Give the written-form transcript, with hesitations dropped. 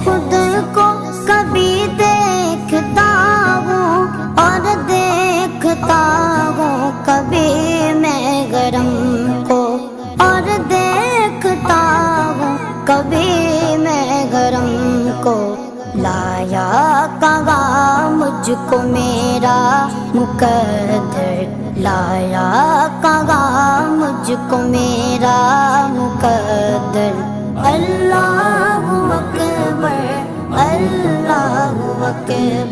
خود کو کبھی دیکھتا ہوں اور دیکھتا ہوں کبھی میں گرم کو اور دیکھتا ہوں کبھی میں گرم کو لایا کہاں مجھ کو میرا مقدر لایا کہاں مجھ کو میرا مقدر اللہ اکبر اللہ اکبر